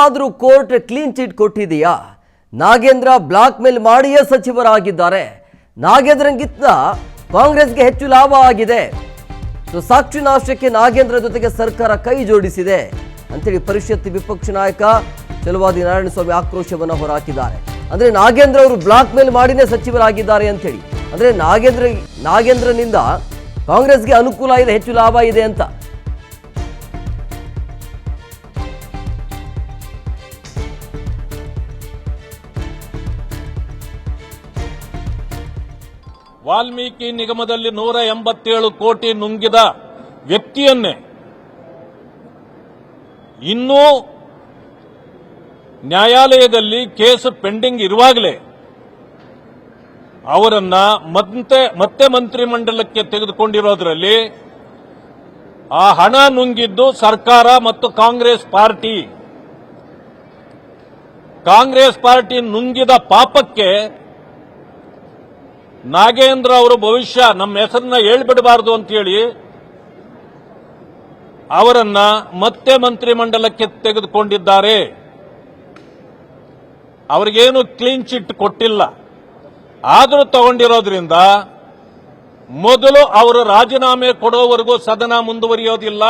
ಏನಾದರೂ court clean chit ಕೊಟ್ಟಿದೆಯಾ? Nagendra blackmail ಮಾಡಿಯೇ ಸಚಿವರಾಗಿದ್ದಾರೆ. ನಾಗೇಂದ್ರಗಿಂತ ಕಾಂಗ್ರೆಸ್ಗೆ ಹೆಚ್ಚು ಲಾಭ ಆಗಿದೆ. ಸಾಕ್ಷಿ ನಾಶಕ್ಕೆ ನಾಗೇಂದ್ರ ಜೊತೆಗೆ ಸರ್ಕಾರ ಕೈ ಜೋಡಿಸಿದೆ ಅಂತೇಳಿ ಪರಿಷತ್ ವಿಪಕ್ಷ ನಾಯಕ ಚಲುವಾದಿ ನಾರಾಯಣಸ್ವಾಮಿ ಆಕ್ರೋಶವನ್ನು ಹೊರಹಾಕಿದ್ದಾರೆ. ಅಂದ್ರೆ ನಾಗೇಂದ್ರ ಅವರು ಬ್ಲಾಕ್ ಮೇಲ್ ಮಾಡಿನೇ ಸಚಿವರಾಗಿದ್ದಾರೆ ಅಂತೇಳಿ. ಅಂದ್ರೆ ನಾಗೇಂದ್ರನಿಂದ ಕಾಂಗ್ರೆಸ್ಗೆ ಅನುಕೂಲ ಇದೆ, ಹೆಚ್ಚು ಲಾಭ ಇದೆ ಅಂತ. ವಾಲ್ಮೀಕಿ ನಿಗಮದಲ್ಲಿ 187 ಕೋಟಿ ನುಂಗಿದ ವ್ಯಕ್ತಿಯನ್ನೇ ಇನ್ನೂ ನ್ಯಾಯಾಲಯದಲ್ಲಿ ಕೇಸು ಪೆಂಡಿಂಗ್ ಇರುವಾಗಲೇ ಅವರನ್ನ ಮತ್ತೆ ಮಂತ್ರಿಮಂಡಲಕ್ಕೆ ತೆಗೆದುಕೊಂಡಿರೋದ್ರಲ್ಲಿ ಆ ಹಣ ನುಂಗಿದ್ದು ಸರ್ಕಾರ ಮತ್ತು ಕಾಂಗ್ರೆಸ್ ಪಾರ್ಟಿ ನುಂಗಿದ ಪಾಪಕ್ಕೆ ನಾಗೇಂದ್ರ ಅವರು ಭವಿಷ್ಯ ನಮ್ಮ ಹೆಸರನ್ನ ಹೇಳ್ಬಿಡಬಾರದು ಅಂತ ಹೇಳಿ ಅವರನ್ನ ಮತ್ತೆ ಮಂತ್ರಿಮಂಡಲಕ್ಕೆ ತೆಗೆದುಕೊಂಡಿದ್ದಾರೆ. ಅವರಿಗೇನು ಕ್ಲೀನ್ ಚಿಟ್ ಕೊಟ್ಟಿಲ್ಲ. ಆದರೂ ತಗೊಂಡಿರೋದ್ರಿಂದ ಮೊದಲು ಅವರು ರಾಜೀನಾಮೆ ಕೊಡೋವರೆಗೂ ಸದನ ಮುಂದುವರಿಯೋದಿಲ್ಲ.